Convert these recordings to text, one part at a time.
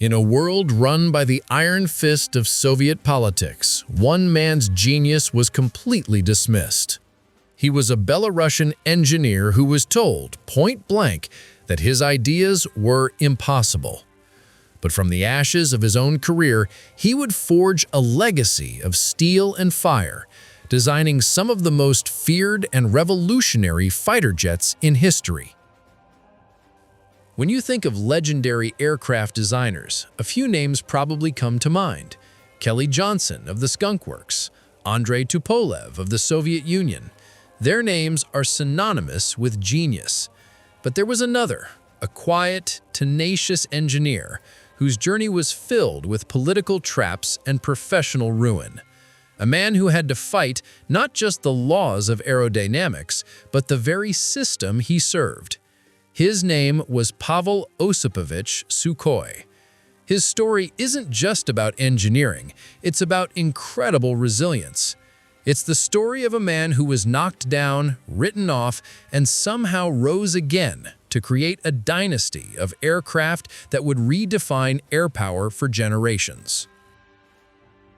In a world run by the iron fist of Soviet politics, one man's genius was completely dismissed. He was a Belarusian engineer who was told, point-blank, that his ideas were impossible. But from the ashes of his own career, he would forge a legacy of steel and fire, designing some of the most feared and revolutionary fighter jets in history. When you think of legendary aircraft designers, a few names probably come to mind. Kelly Johnson of the Skunk Works, Andrei Tupolev of the Soviet Union. Their names are synonymous with genius. But there was another, a quiet, tenacious engineer whose journey was filled with political traps and professional ruin. A man who had to fight not just the laws of aerodynamics, but the very system he served. His name was Pavel Sukhoi. His story isn't just about engineering, it's about incredible resilience. It's the story of a man who was knocked down, written off, and somehow rose again to create a dynasty of aircraft that would redefine air power for generations.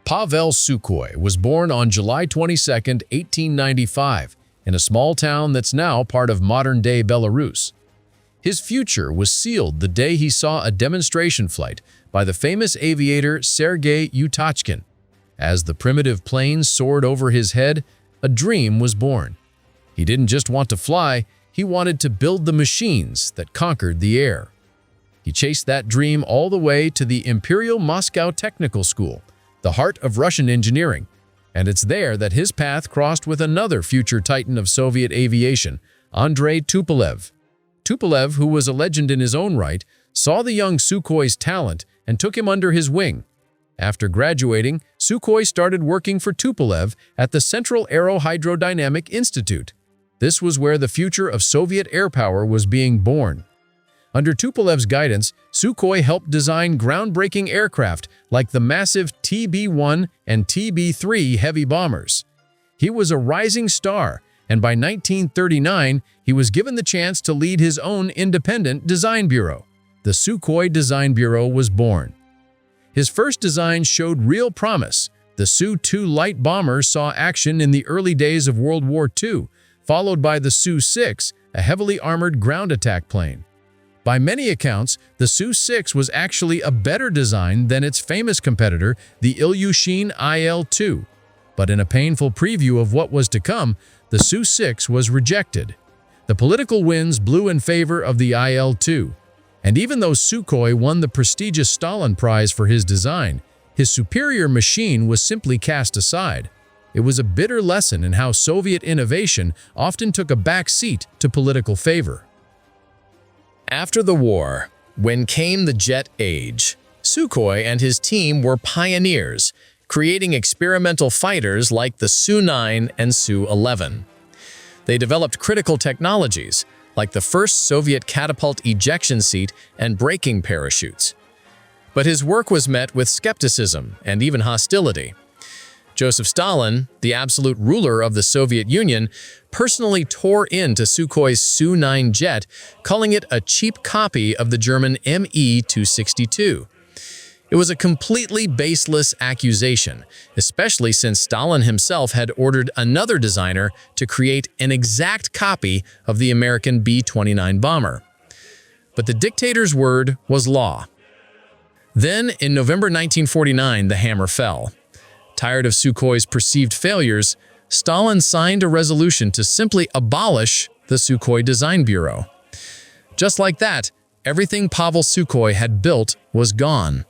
Pavel Sukhoi was born on July 22, 1895, in a small town that's now part of modern-day Belarus. His future was sealed the day he saw a demonstration flight by the famous aviator Sergei Utachkin. As the primitive plane soared over his head, a dream was born. He didn't just want to fly, he wanted to build the machines that conquered the air. He chased that dream all the way to the Imperial Moscow Technical School, the heart of Russian engineering, and it's there that his path crossed with another future titan of Soviet aviation, Andrei Tupolev. Tupolev, who was a legend in his own right, saw the young Sukhoi's talent and took him under his wing. After graduating, Sukhoi started working for Tupolev at the Central Aero-Hydrodynamic Institute. This was where the future of Soviet air power was being born. Under Tupolev's guidance, Sukhoi helped design groundbreaking aircraft like the massive TB-1 and TB-3 heavy bombers. He was a rising star, and by 1939, he was given the chance to lead his own independent design bureau. The Sukhoi Design Bureau was born. His first design showed real promise. The Su-2 light bomber saw action in the early days of World War II, followed by the Su-6, a heavily armored ground attack plane. By many accounts, the Su-6 was actually a better design than its famous competitor, the Ilyushin IL-2. But in a painful preview of what was to come, the Su-6 was rejected. The political winds blew in favor of the IL-2. And even though Sukhoi won the prestigious Stalin Prize for his design, his superior machine was simply cast aside. It was a bitter lesson in how Soviet innovation often took a back seat to political favor. After the war, when came the jet age, Sukhoi and his team were pioneers, creating experimental fighters like the Su-9 and Su-11. They developed critical technologies, like the first Soviet catapult ejection seat and braking parachutes. But his work was met with skepticism and even hostility. Joseph Stalin, the absolute ruler of the Soviet Union, personally tore into Sukhoi's Su-9 jet, calling it a cheap copy of the German Me-262. It was a completely baseless accusation, especially since Stalin himself had ordered another designer to create an exact copy of the American B-29 bomber. But the dictator's word was law. Then, in November 1949, the hammer fell. Tired of Sukhoi's perceived failures, Stalin signed a resolution to simply abolish the Sukhoi Design Bureau. Just like that, everything Pavel Sukhoi had built was gone.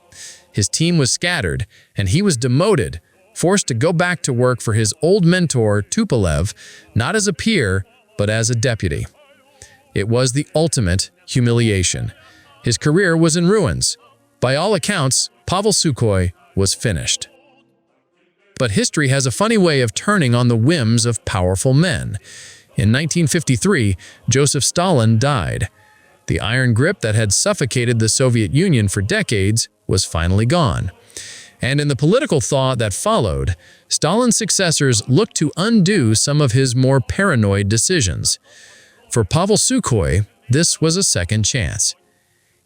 His team was scattered, and he was demoted, forced to go back to work for his old mentor, Tupolev, not as a peer, but as a deputy. It was the ultimate humiliation. His career was in ruins. By all accounts, Pavel Sukhoi was finished. But history has a funny way of turning on the whims of powerful men. In 1953, Joseph Stalin died. The iron grip that had suffocated the Soviet Union for decades was finally gone. And in the political thaw that followed, Stalin's successors looked to undo some of his more paranoid decisions. For Pavel Sukhoi, this was a second chance.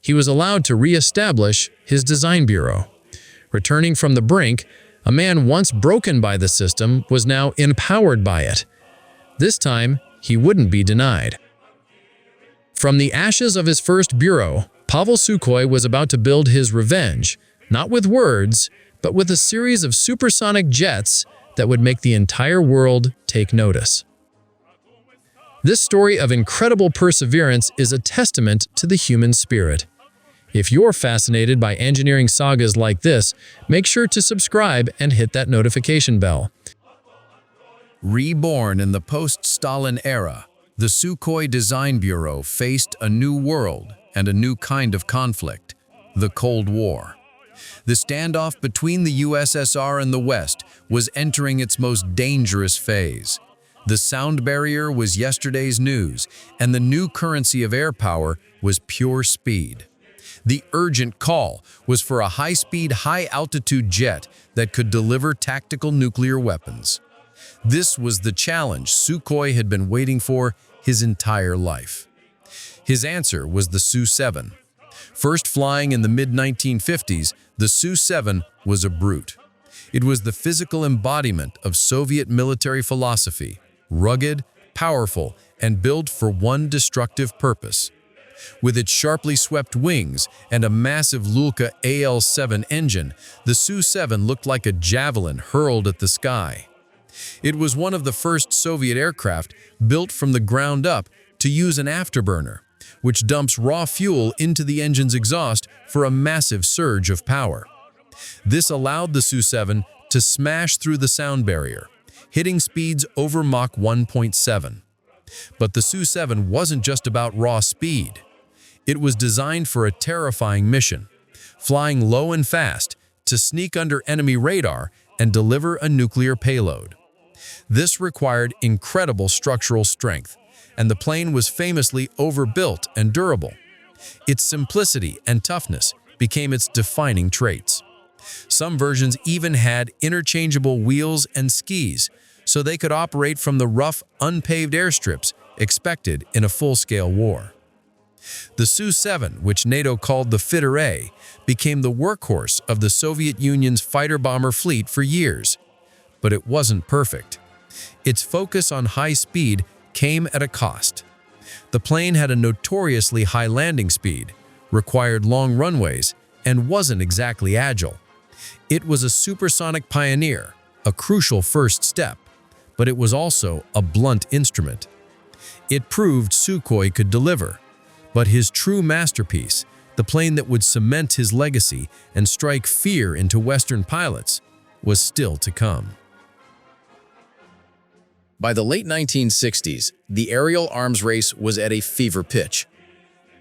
he was allowed to re-establish his design bureau. Returning from the brink, a man once broken by the system was now empowered by it. This time, he wouldn't be denied. From the ashes of his first bureau, Pavel Sukhoi was about to build his revenge, not with words, but with a series of supersonic jets that would make the entire world take notice. This story of incredible perseverance is a testament to the human spirit. If you're fascinated by engineering sagas like this, make sure to subscribe and hit that notification bell. Reborn in the post-Stalin era, the Sukhoi Design Bureau faced a new world and a new kind of conflict, the Cold War. The standoff between the USSR and the West was entering its most dangerous phase. The sound barrier was yesterday's news, and the new currency of air power was pure speed. The urgent call was for a high-speed, high-altitude jet that could deliver tactical nuclear weapons. This was the challenge Sukhoi had been waiting for his entire life. His answer was the Su-57. First flying in the mid-1950s, the Su-57 was a brute. It was the physical embodiment of Soviet military philosophy, rugged, powerful, and built for one destructive purpose. With its sharply swept wings and a massive Lulka AL-7 engine, the Su-57 looked like a javelin hurled at the sky. It was one of the first Soviet aircraft built from the ground up to use an afterburner, which dumps raw fuel into the engine's exhaust for a massive surge of power. This allowed the Su-57 to smash through the sound barrier, hitting speeds over Mach 1.7. But the Su-57 wasn't just about raw speed. It was designed for a terrifying mission, flying low and fast to sneak under enemy radar and deliver a nuclear payload. This required incredible structural strength, and the plane was famously overbuilt and durable. Its simplicity and toughness became its defining traits. Some versions even had interchangeable wheels and skis, so they could operate from the rough, unpaved airstrips expected in a full-scale war. The Su-57, which NATO called the Fighter A, became the workhorse of the Soviet Union's fighter-bomber fleet for years. But it wasn't perfect. Its focus on high speed came at a cost. The plane had a notoriously high landing speed, required long runways, and wasn't exactly agile. It was a supersonic pioneer, a crucial first step, but it was also a blunt instrument. It proved Sukhoi could deliver, but his true masterpiece, the plane that would cement his legacy and strike fear into Western pilots, was still to come. By the late 1960s, the aerial arms race was at a fever pitch.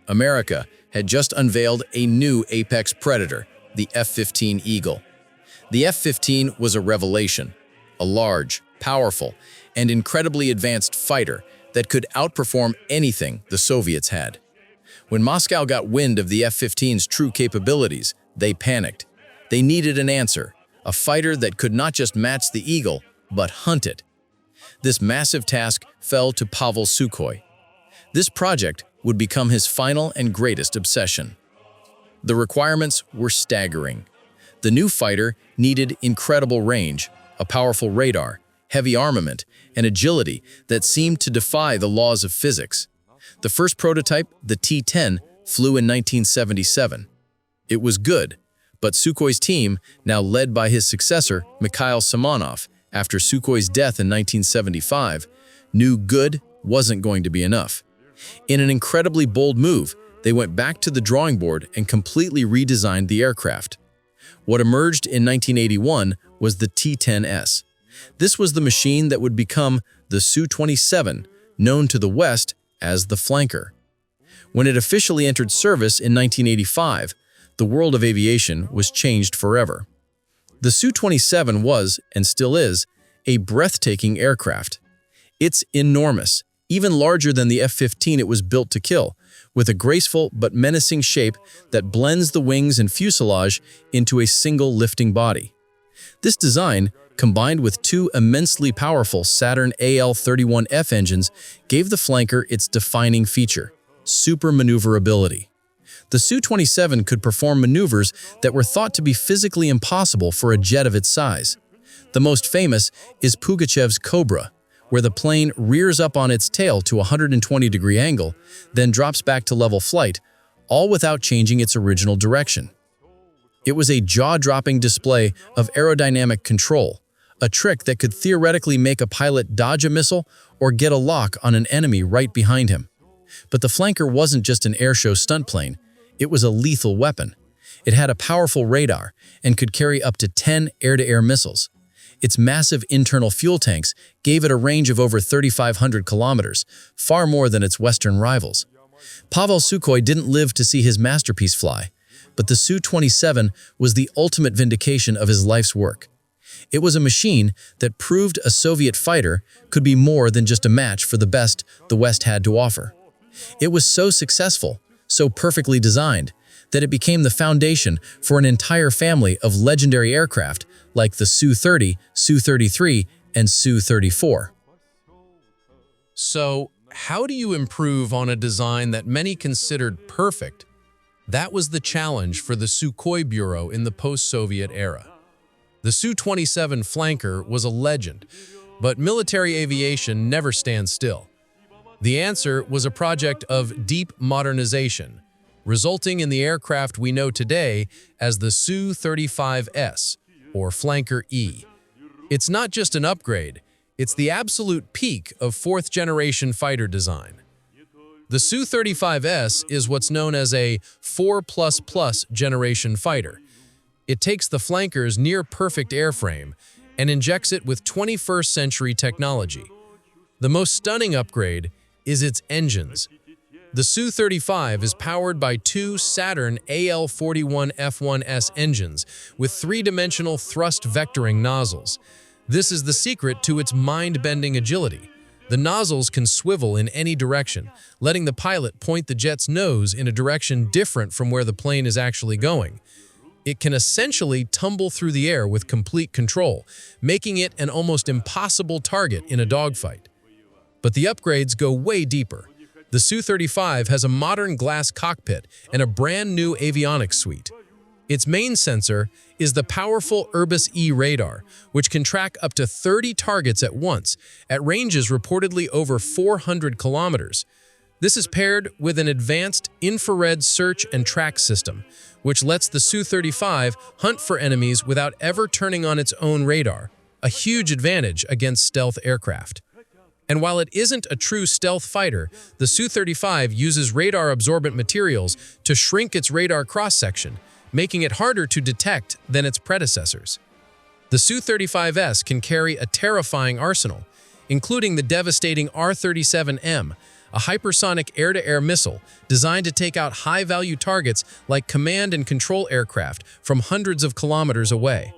America had just unveiled a new apex predator, the F-15 Eagle. The F-15 was a revelation, a large, powerful, and incredibly advanced fighter that could outperform anything the Soviets had. When Moscow got wind of the F-15's true capabilities, they panicked. They needed an answer, a fighter that could not just match the Eagle, but hunt it. This massive task fell to Pavel Sukhoi. This project would become his final and greatest obsession. The requirements were staggering. The new fighter needed incredible range, a powerful radar, heavy armament, and agility that seemed to defy the laws of physics. The first prototype, the T-10, flew in 1977. It was good, but Sukhoi's team, now led by his successor, Mikhail Simonov, after Sukhoi's death in 1975, knew good wasn't going to be enough. In an incredibly bold move, they went back to the drawing board and completely redesigned the aircraft. What emerged in 1981 was the T-10S. This was the machine that would become the Su-27, known to the West as the Flanker. When it officially entered service in 1985, the world of aviation was changed forever. The Su-27 was, and still is, a breathtaking aircraft. It's enormous, even larger than the F-15 it was built to kill, with a graceful but menacing shape that blends the wings and fuselage into a single lifting body. This design, combined with two immensely powerful Saturn AL-31F engines, gave the Flanker its defining feature, supermaneuverability. The Su-27 could perform maneuvers that were thought to be physically impossible for a jet of its size. The most famous is Pugachev's Cobra, where the plane rears up on its tail to a 120-degree angle, then drops back to level flight, all without changing its original direction. It was a jaw-dropping display of aerodynamic control, a trick that could theoretically make a pilot dodge a missile or get a lock on an enemy right behind him. But the flanker wasn't just an airshow stunt plane, it was a lethal weapon. It had a powerful radar and could carry up to 10 air-to-air missiles. Its massive internal fuel tanks gave it a range of over 3,500 kilometers, far more than its Western rivals. Pavel Sukhoi didn't live to see his masterpiece fly, but the Su-27 was the ultimate vindication of his life's work. It was a machine that proved a Soviet fighter could be more than just a match for the best the West had to offer. It was so successful, so perfectly designed, that it became the foundation for an entire family of legendary aircraft like the Su-30, Su-33, and Su-34. So, how do you improve on a design that many considered perfect? That was the challenge for the Sukhoi Bureau in the post-Soviet era. The Su-27 flanker was a legend, but military aviation never stands still. The answer was a project of deep modernization, resulting in the aircraft we know today as the Su-35S, or Flanker E. It's not just an upgrade, it's the absolute peak of fourth-generation fighter design. The Su-35S is what's known as a 4++ generation fighter. It takes the flanker's near-perfect airframe and injects it with 21st-century technology. The most stunning upgrade is its engines. The Su-35 is powered by two Saturn AL-41F1S engines with three-dimensional thrust vectoring nozzles. This is the secret to its mind-bending agility. The nozzles can swivel in any direction, letting the pilot point the jet's nose in a direction different from where the plane is actually going. It can essentially tumble through the air with complete control, making it an almost impossible target in a dogfight. But the upgrades go way deeper. The Su-35 has a modern glass cockpit and a brand new avionics suite. Its main sensor is the powerful Urbis E radar, which can track up to 30 targets at once, at ranges reportedly over 400 kilometers. This is paired with an advanced infrared search and track system, which lets the Su-35 hunt for enemies without ever turning on its own radar, a huge advantage against stealth aircraft. And while it isn't a true stealth fighter, the Su-35 uses radar-absorbent materials to shrink its radar cross-section, making it harder to detect than its predecessors. The Su-35S can carry a terrifying arsenal, including the devastating R-37M, a hypersonic air-to-air missile designed to take out high-value targets like command and control aircraft from hundreds of kilometers away.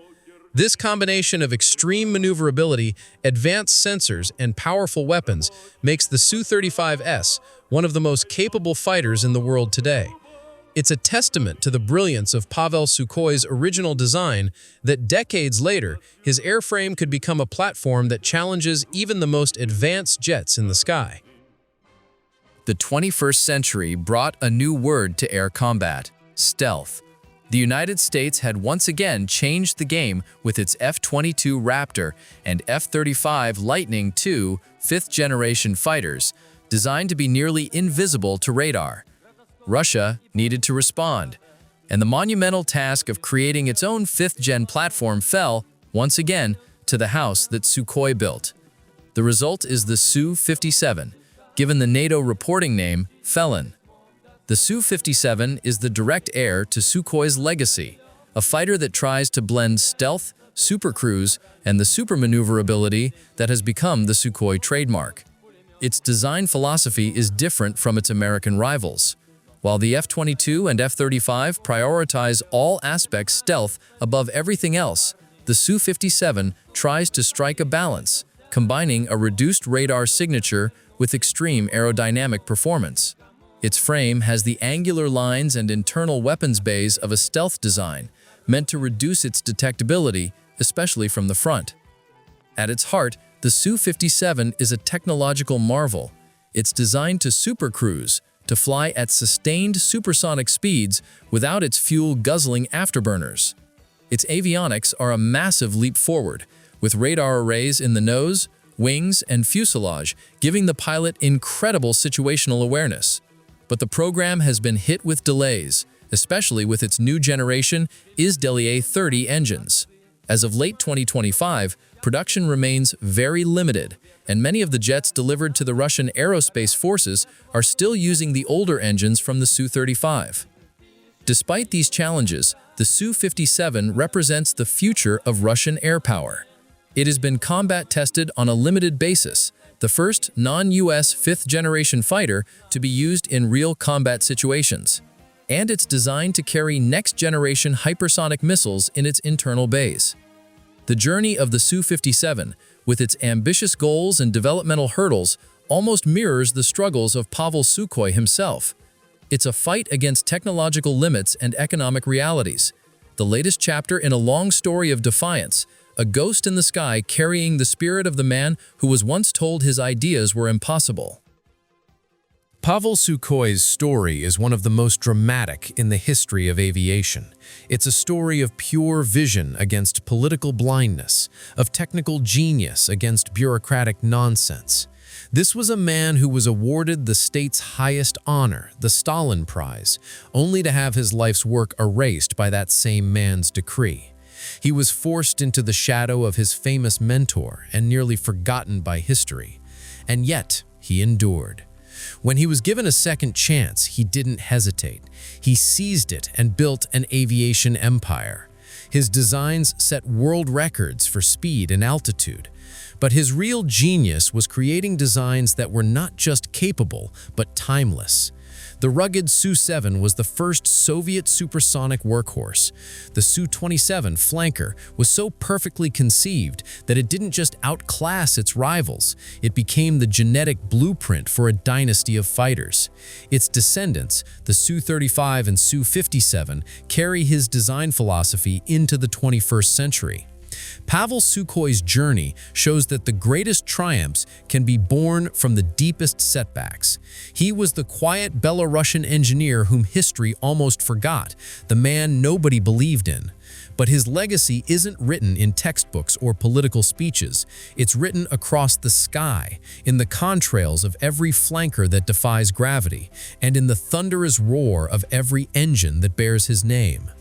This combination of extreme maneuverability, advanced sensors, and powerful weapons makes the Su-35S one of the most capable fighters in the world today. It's a testament to the brilliance of Pavel Sukhoi's original design that decades later, his airframe could become a platform that challenges even the most advanced jets in the sky. The 21st century brought a new word to air combat: stealth. The United States had once again changed the game with its F-22 Raptor and F-35 Lightning II fifth-generation fighters, designed to be nearly invisible to radar. Russia needed to respond, and the monumental task of creating its own fifth-gen platform fell, once again, to the house that Sukhoi built. The result is the Su-57, given the NATO reporting name Felon. The Su-57 is the direct heir to Sukhoi's legacy, a fighter that tries to blend stealth, supercruise, and the supermaneuverability that has become the Sukhoi trademark. Its design philosophy is different from its American rivals. While the F-22 and F-35 prioritize all aspects stealth above everything else, the Su-57 tries to strike a balance, combining a reduced radar signature with extreme aerodynamic performance. Its frame has the angular lines and internal weapons bays of a stealth design, meant to reduce its detectability, especially from the front. At its heart, the Su-57 is a technological marvel. It's designed to supercruise, to fly at sustained supersonic speeds without its fuel-guzzling afterburners. Its avionics are a massive leap forward, with radar arrays in the nose, wings, and fuselage, giving the pilot incredible situational awareness. But the program has been hit with delays, especially with its new generation Is-30 engines. As of late 2025, production remains very limited, and many of the jets delivered to the Russian aerospace forces are still using the older engines from the Su-35. Despite these challenges, the Su-57 represents the future of Russian air power. It has been combat tested on a limited basis, the first non-US fifth-generation fighter to be used in real combat situations. And it's designed to carry next-generation hypersonic missiles in its internal bays. The journey of the Su-57, with its ambitious goals and developmental hurdles, almost mirrors the struggles of Pavel Sukhoi himself. It's a fight against technological limits and economic realities, the latest chapter in a long story of defiance, a ghost in the sky carrying the spirit of the man who was once told his ideas were impossible. Pavel Sukhoi's story is one of the most dramatic in the history of aviation. It's a story of pure vision against political blindness, of technical genius against bureaucratic nonsense. This was a man who was awarded the state's highest honor, the Stalin Prize, only to have his life's work erased by that same man's decree. He was forced into the shadow of his famous mentor and nearly forgotten by history. And yet, he endured. When he was given a second chance, he didn't hesitate. He seized it and built an aviation empire. His designs set world records for speed and altitude. But his real genius was creating designs that were not just capable, but timeless. The rugged Su-7 was the first Soviet supersonic workhorse. The Su-27 flanker was so perfectly conceived that it didn't just outclass its rivals, it became the genetic blueprint for a dynasty of fighters. Its descendants, the Su-35 and Su-57, carry his design philosophy into the 21st century. Pavel Sukhoi's journey shows that the greatest triumphs can be born from the deepest setbacks. He was the quiet Belarusian engineer whom history almost forgot, the man nobody believed in. But his legacy isn't written in textbooks or political speeches. It's written across the sky, in the contrails of every flanker that defies gravity, and in the thunderous roar of every engine that bears his name.